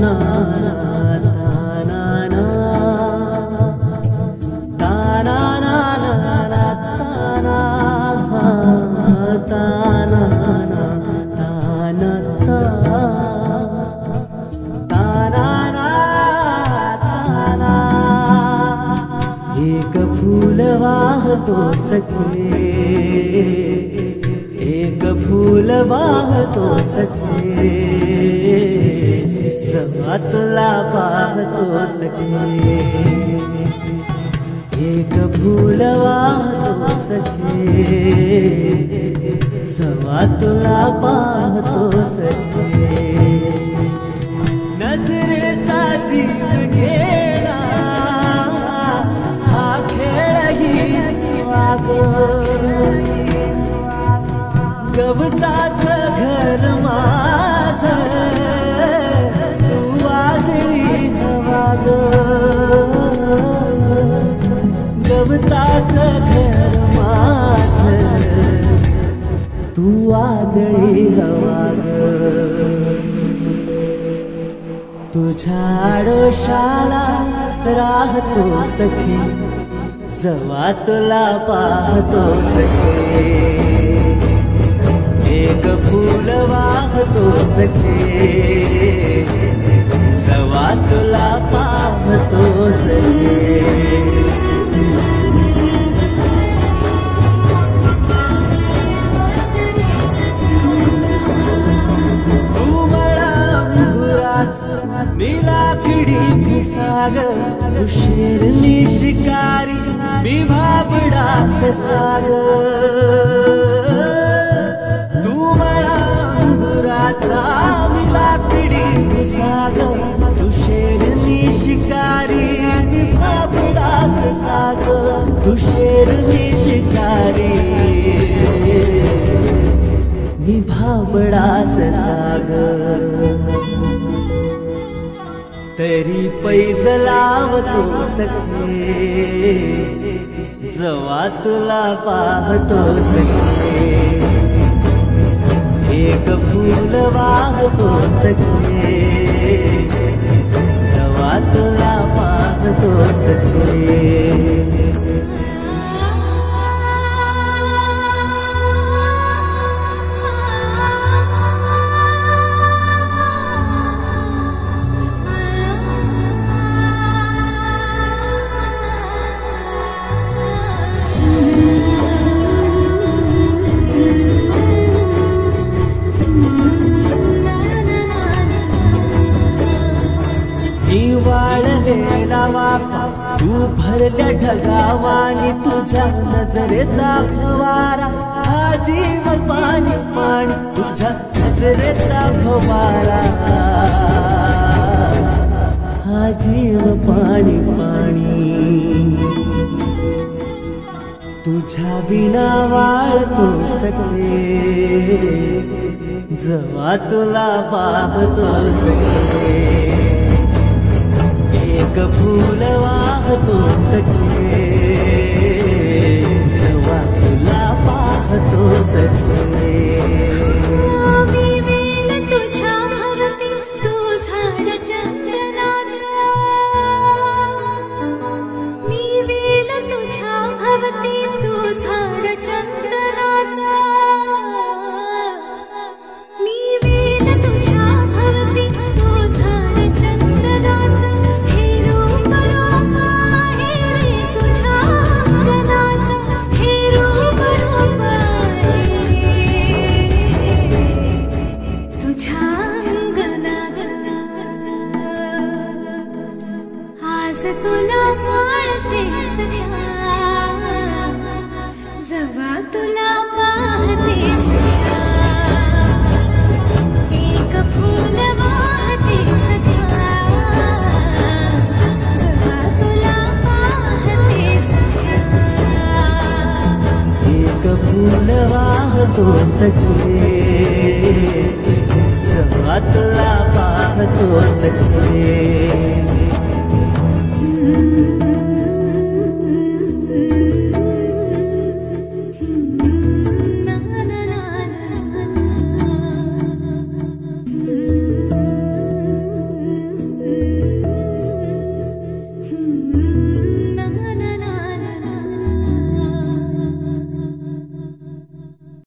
ना एक फूल वाहतो सखे, एक फूल वाहतो सखे, जेव्हा तुला पाहतो सखे, एक फूल वाहतो सखे, जेव्हा तुला पाहतो सखे, नजरेचा जीव घेणा हा खेळही वाग, गवताचं घर माझं तू वादळी हवा ग, गवताचं घर माझं तू वादळी हवा ग, तुझ्या आडोशाला राहतो सखे, जेव्हा तुला पाहतो सखे, एक फूल वाहतो सखे, जेव्हा तुला पाहतो सखे, मी लाकडी पिसाग, तू शेरनी शिकारी, मी भाबडा साग, तू मला अंगुराचा, मी लाकडी पिसाग, तू शेरनी शिकारी, मी भाबडा साग, तू शेरनी शिकारी, मी भाबडा साग, तरी पैज लावतो सखे, जेव्हा तुला पाहतो सखे, एक फूल वाहतो सखे, जेव्हा तुला पाहतो सखे, वाळलेला वाफा तू भरल्या ढगावानी, तुझ्या नजरेचा फवारा हा जीव पाणी पाणी, तुझ्या नजरेचा फवारा हा जीव पाणी पाणी, तुझ्या बिना वाळतो सखे, जेव्हा तुला पाहतो सखे, एक फूल वाहतो सखे, जेव्हा तुला पाहतो सखे, मी वेल तुझ्या भवती, तू झाड चंदनाचा, मी वेल तुझ्या भवती, तू झाड चंदनाचा, मी वेल तुझ्या भवती, तू झाड चंदनाचा, तुला माळते सख्या, जेव्हा तुला पाहते सख्या, एक फूल वाहते सख्या, जेव्हा तुला पाहते सख्या, एक फूल वाहतो सखे, जेव्हा तुला पाहतो सखे.